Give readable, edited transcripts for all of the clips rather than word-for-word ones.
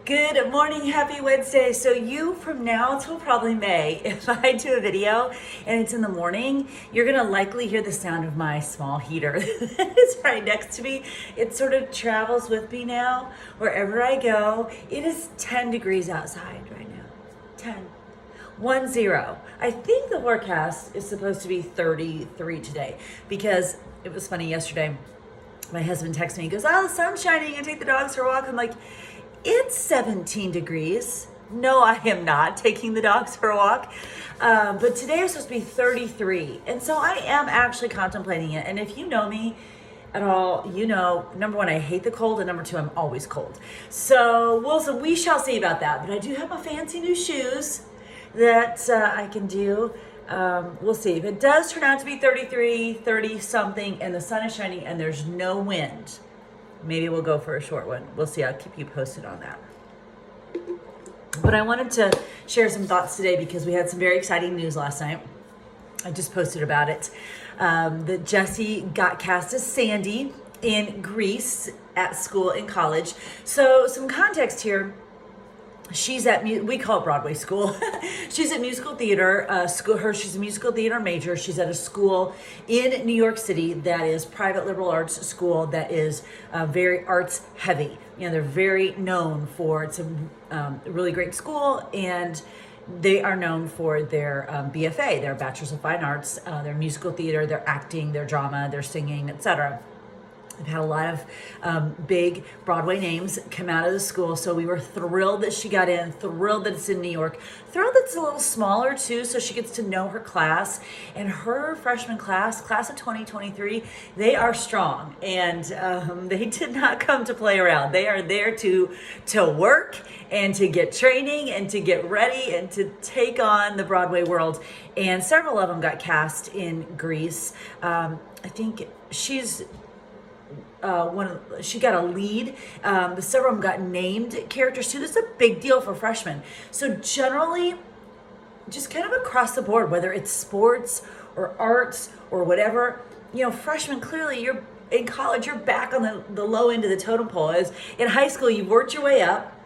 Good morning, happy Wednesday. So you from now till probably May, if I do a video and it's in the morning, you're gonna likely hear the sound of my small heater. It's right next to me. It sort of travels with me now wherever I go. It is 10 degrees outside right now. 10. 10. I think the forecast is supposed to be 33 today because it was funny yesterday. My husband texted me, he goes, "Oh, the sun's shining and take the dogs for a walk." I'm like, it's 17 degrees. No, I am not taking the dogs for a walk. But today is supposed to be 33. And so I am actually contemplating it. And if you know me at all, you know, number one, I hate the cold. And number two, I'm always cold. So we shall see about that. But I do have my fancy new shoes that I can do. We'll see. If it does turn out to be 33, 30 something, and the sun is shining and there's no wind, maybe we'll go for a short one. We'll see. I'll keep you posted on that. But I wanted to share some thoughts today because we had some very exciting news last night. I just posted about it. That Jessie got cast as Sandy in Grease at school in college. So some context here. She's at, we call it Broadway school. She's at musical theater school. She's a musical theater major. She's at a school in New York City that is private liberal arts school that is very arts heavy. You know, they're very known for, it's a really great school, and they are known for their BFA, their Bachelor's of Fine Arts, their musical theater, their acting, their drama, their singing, etc. They've had a lot of big Broadway names come out of the school, so we were thrilled that she got in, thrilled that it's in New York, thrilled that it's a little smaller too, so she gets to know her class. And her freshman class of 2023, they are strong, and they did not come to play around. They are there to work and to get training and to get ready and to take on the Broadway world. And several of them got cast in Grease. I think she's she got a lead. Several of them got named characters too. This is a big deal for freshmen. So generally, just kind of across the board, whether it's sports or arts or whatever, you know, freshmen, clearly you're in college, you're back on the low end of the totem pole. As in high school, you've worked your way up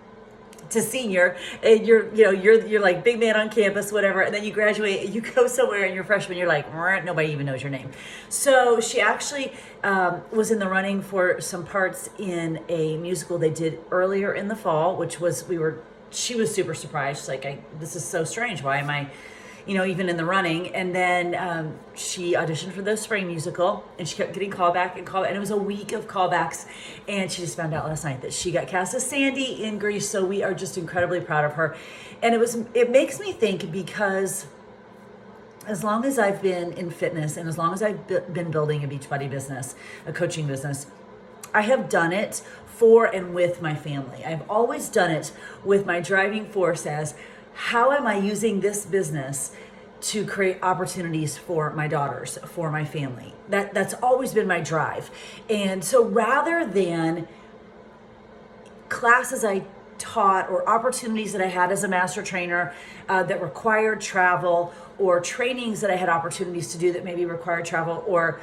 to senior, and you're like big man on campus, whatever, and then you graduate, you go somewhere and you're freshman, you're like, nobody even knows your name. So she actually was in the running for some parts in a musical they did earlier in the fall, which was, she was super surprised. She's like, this is so strange. Why am I, even in the running? And then she auditioned for the spring musical, and she kept getting callback, and it was a week of callbacks. And she just found out last night that she got cast as Sandy in Grease. So we are just incredibly proud of her. And it makes me think, because as long as I've been in fitness and as long as I've been building a Beachbody business, a coaching business, I have done it for and with my family. I've always done it with my driving force as, how am I using this business to create opportunities for my daughters, for my family? That's always been my drive. And so rather than classes I taught or opportunities that I had as a master trainer that required travel, or trainings that I had opportunities to do that maybe required travel, or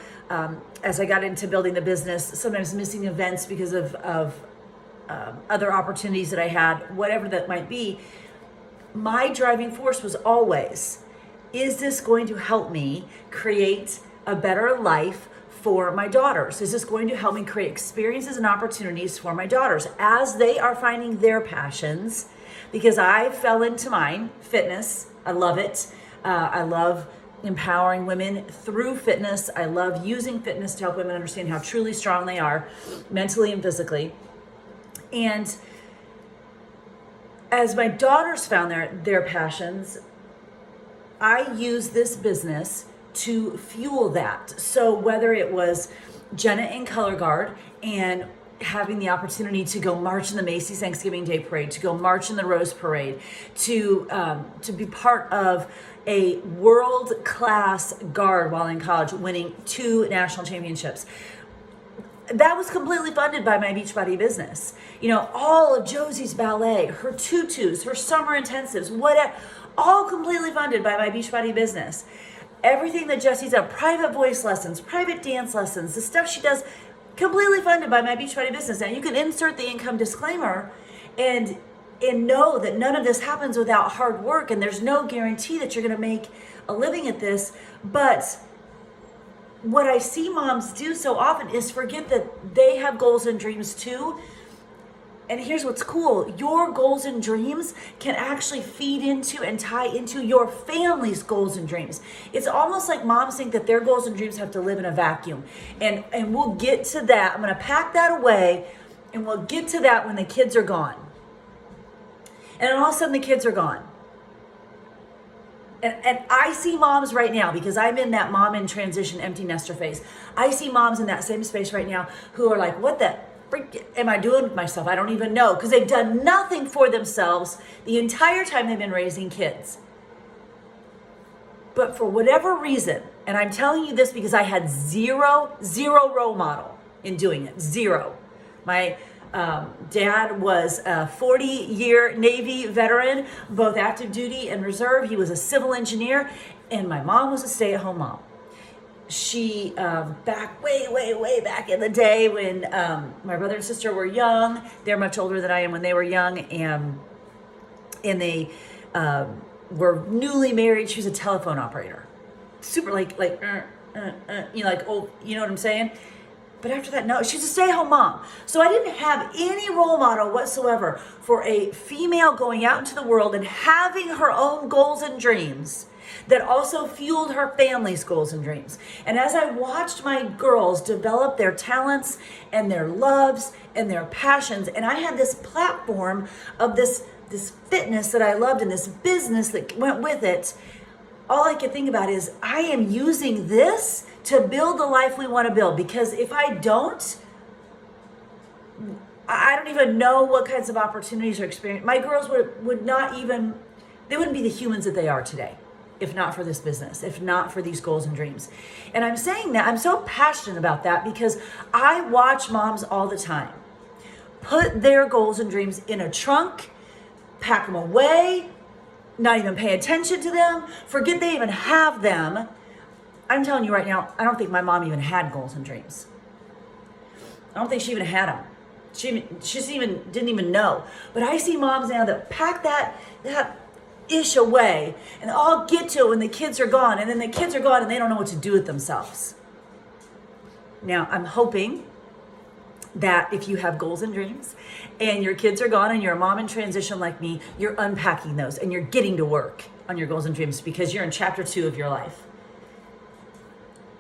as I got into building the business, sometimes missing events because of other opportunities that I had, whatever that might be, my driving force was always, is this going to help me create a better life for my daughters? Is this going to help me create experiences and opportunities for my daughters as they are finding their passions? Because I fell into mine, fitness. I love it. I love empowering women through fitness. I love using fitness to help women understand how truly strong they are, mentally and physically. And as my daughters found their passions, I use this business to fuel that. So whether it was Jenna in Color Guard and having the opportunity to go march in the Macy's Thanksgiving Day Parade, to go march in the Rose Parade, to be part of a world-class guard while in college, winning 2 national championships. That was completely funded by my Beachbody business. All of Josie's ballet, her tutus, her summer intensives, whatever, all completely funded by my Beachbody business. Everything that Jessie's done, private voice lessons, private dance lessons, the stuff she does, completely funded by my Beachbody business. Now you can insert the income disclaimer, and and know that none of this happens without hard work, and there's no guarantee that you're going to make a living at this. But what I see moms do so often is forget that they have goals and dreams too. And here's what's cool. Your goals and dreams can actually feed into and tie into your family's goals and dreams. It's almost like moms think that their goals and dreams have to live in a vacuum. And we'll get to that. I'm going to pack that away, and we'll get to that when the kids are gone. And then all of a sudden the kids are gone. And I see moms right now, because I'm in that mom in transition, empty nester phase. I see moms in that same space right now who are like, what the freak am I doing with myself? I don't even know, because they've done nothing for themselves the entire time they've been raising kids. But for whatever reason, and I'm telling you this because I had zero role model in doing it, zero. My dad was a 40-year Navy veteran, both active duty and reserve. He was a civil engineer, and my mom was a stay-at-home mom. She, back way back in the day when my brother and sister were young, they're much older than I am when they were young, and they were newly married. She was a telephone operator. Super like, you know, like, oh, you know what I'm saying? But after that, no, she's a stay-at-home mom. So I didn't have any role model whatsoever for a female going out into the world and having her own goals and dreams that also fueled her family's goals and dreams. And as I watched my girls develop their talents and their loves and their passions, and I had this platform of this fitness that I loved and this business that went with it, all I could think about is I am using this to build the life we want to build. Because if I don't even know what kinds of opportunities or experience. My girls would not even, they wouldn't be the humans that they are today if not for this business, if not for these goals and dreams. And I'm saying that, I'm so passionate about that because I watch moms all the time put their goals and dreams in a trunk, pack them away, not even pay attention to them, forget they even have them. I'm telling you right now, I don't think my mom even had goals and dreams. I don't think she even had them. She didn't even know. But I see moms now that pack that ish away, and I'll get to it when the kids are gone, and then the kids are gone and they don't know what to do with themselves. Now, I'm hoping that if you have goals and dreams and your kids are gone and you're a mom in transition like me, you're unpacking those and you're getting to work on your goals and dreams because you're in chapter 2 of your life.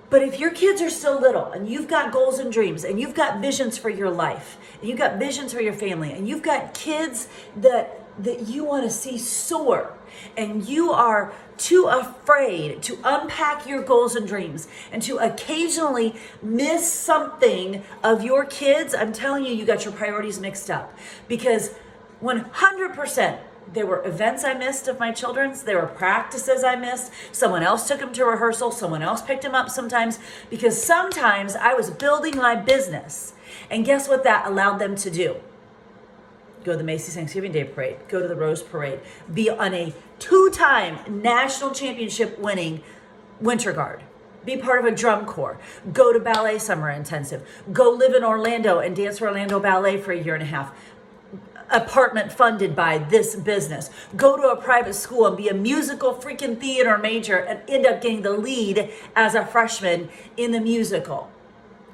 But if your kids are still little and you've got goals and dreams and you've got visions for your life and you've got visions for your family and you've got kids that you want to see soar, and you are too afraid to unpack your goals and dreams and to occasionally miss something of your kids, I'm telling you, you got your priorities mixed up. Because 100%, there were events I missed of my children's. There were practices I missed. Someone else took them to rehearsal. Someone else picked them up sometimes. Because sometimes I was building my business. And guess what that allowed them to do? Go to the Macy's Thanksgiving Day Parade. Go to the Rose Parade. Be on a 2-time national championship winning Winter Guard. Be part of a drum corps. Go to Ballet Summer Intensive. Go live in Orlando and dance for Orlando Ballet for a year and a half. Apartment funded by this business. Go to a private school and be a musical freaking theater major and end up getting the lead as a freshman in the musical.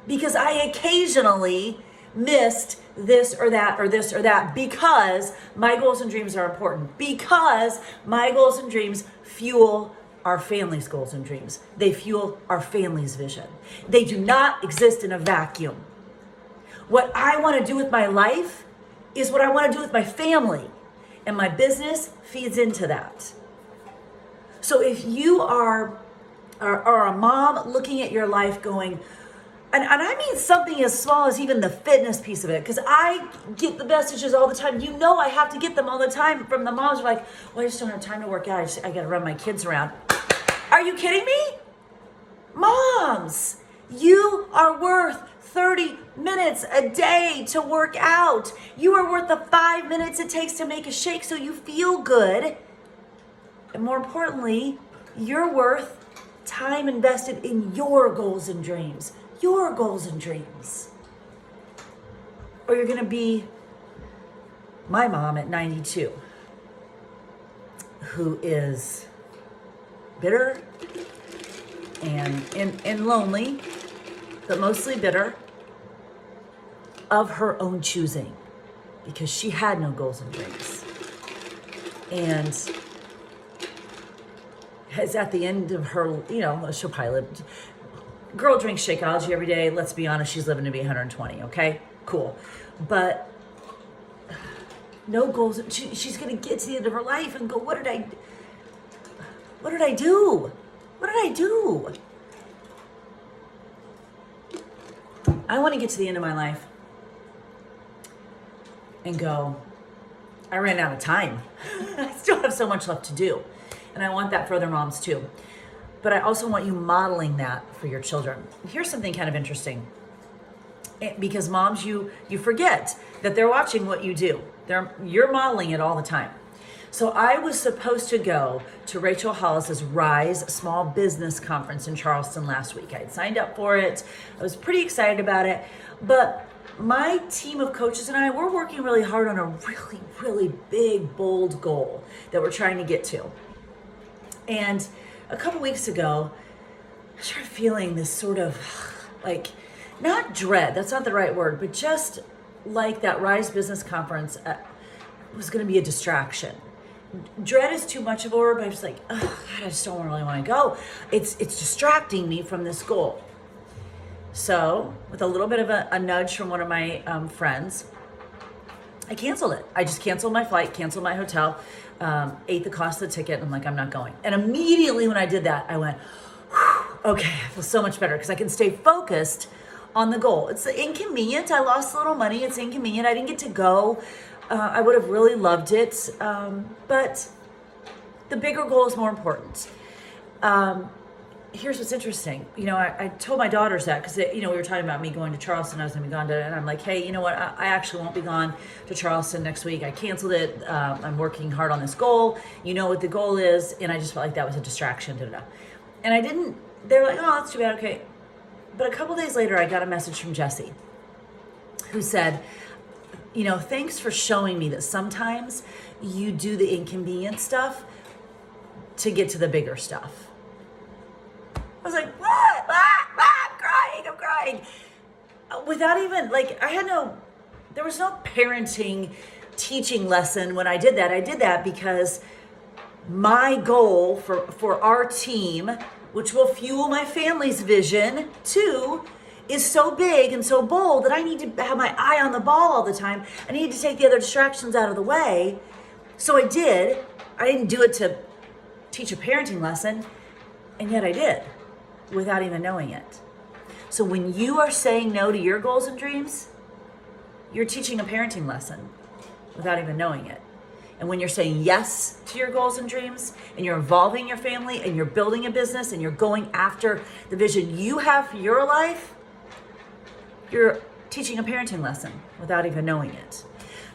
Because I occasionally missed this or that or this or that because my goals and dreams are important. Because my goals and dreams fuel our family's goals and dreams. They fuel our family's vision. They do not exist in a vacuum. What I want to do with my life is what I want to do with my family. And my business feeds into that. So if you are a mom looking at your life going, and I mean something as small as even the fitness piece of it, because I get the messages all the time. You know I have to get them all the time from the moms who are like, well, I just don't have time to work out. I got to run my kids around. Are you kidding me? Moms, you are worth 30 minutes a day to work out. You are worth the 5 minutes it takes to make a shake so you feel good. And more importantly, you're worth time invested in your goals and dreams. Your goals and dreams. Or you're going to be my mom at 92, who is bitter and lonely, but mostly bitter, of her own choosing, because she had no goals and dreams. And is at the end of her, she'll probably live. Girl drinks Shakeology every day. Let's be honest, she's living to be 120, okay? Cool. But no goals. She's going to get to the end of her life and go, what did I do? What did I do? I want to get to the end of my life and go, I ran out of time. I still have so much left to do. And I want that for other moms too. But I also want you modeling that for your children. Here's something kind of interesting. Because moms, you forget that they're watching what you do. You're modeling it all the time. So I was supposed to go to Rachel Hollis's Rise Small Business Conference in Charleston last week. I had signed up for it. I was pretty excited about it. But my team of coaches and I, we're working really hard on a really, really big, bold goal that we're trying to get to. And a couple weeks ago, I started feeling this sort of not dread, that's not the right word, but just like that Rise Business Conference was going to be a distraction. Dread is too much of a word, but I was like, oh, God, I just don't really want to go. It's distracting me from this goal. So with a little bit of a nudge from one of my friends, I canceled it. I just canceled my flight, canceled my hotel, ate the cost of the ticket, and I'm like, I'm not going. And immediately when I did that, I went, okay, I feel so much better because I can stay focused on the goal. It's inconvenient. I lost a little money. It's inconvenient. I didn't get to go. I would have really loved it. But the bigger goal is more important. Here's what's interesting. I told my daughters that because, we were talking about me going to Charleston. I was going to be gone and I'm like, hey, you know what? I actually won't be gone to Charleston next week. I canceled it. I'm working hard on this goal. You know what the goal is. And I just felt like that was a distraction. And I didn't, they were like, oh, that's too bad. Okay. But a couple days later, I got a message from Jessie who said, thanks for showing me that sometimes you do the inconvenient stuff to get to the bigger stuff. I was like, what? I'm crying. Without even, there was no parenting teaching lesson when I did that. I did that because my goal for our team, which will fuel my family's vision too, is so big and so bold that I need to have my eye on the ball all the time. I need to take the other distractions out of the way. So I did. I didn't do it to teach a parenting lesson, and yet I did, without even knowing it. So when you are saying no to your goals and dreams, you're teaching a parenting lesson without even knowing it. And when you're saying yes to your goals and dreams, and you're involving your family, and you're building a business, and you're going after the vision you have for your life, you're teaching a parenting lesson without even knowing it.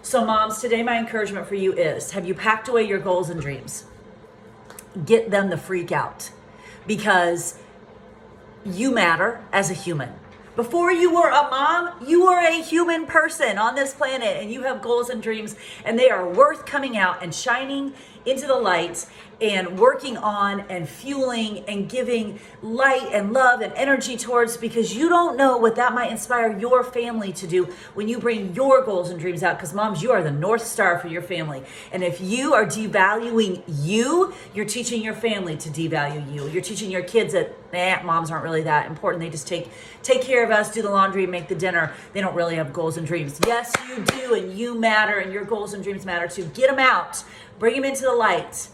So moms, today my encouragement for you is, have you packed away your goals and dreams? Get them the freak out, because you matter as a human. Before you were a mom, you were a human person on this planet, and you have goals and dreams, and they are worth coming out and shining into the light and working on and fueling and giving light and love and energy towards, because you don't know what that might inspire your family to do when you bring your goals and dreams out. Because moms, you are the North Star for your family. And if you are devaluing you, you're teaching your family to devalue you. You're teaching your kids that moms aren't really that important. They just take care of us, do the laundry, make the dinner. They don't really have goals and dreams. Yes, you do, and you matter, and your goals and dreams matter too. Get them out. Bring them into the light.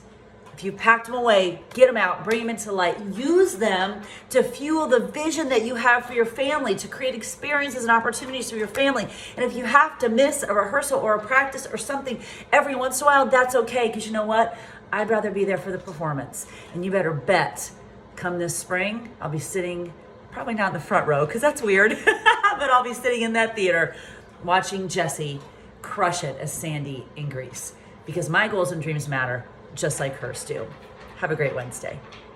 If you packed them away, get them out, bring them into the light. Use them to fuel the vision that you have for your family, to create experiences and opportunities for your family. And if you have to miss a rehearsal or a practice or something every once in a while, that's okay, because you know what? I'd rather be there for the performance. And you better bet, come this spring, I'll be sitting, probably not in the front row, because that's weird, but I'll be sitting in that theater watching Jessie crush it as Sandy in Grease. Because my goals and dreams matter just like hers do. Have a great Wednesday.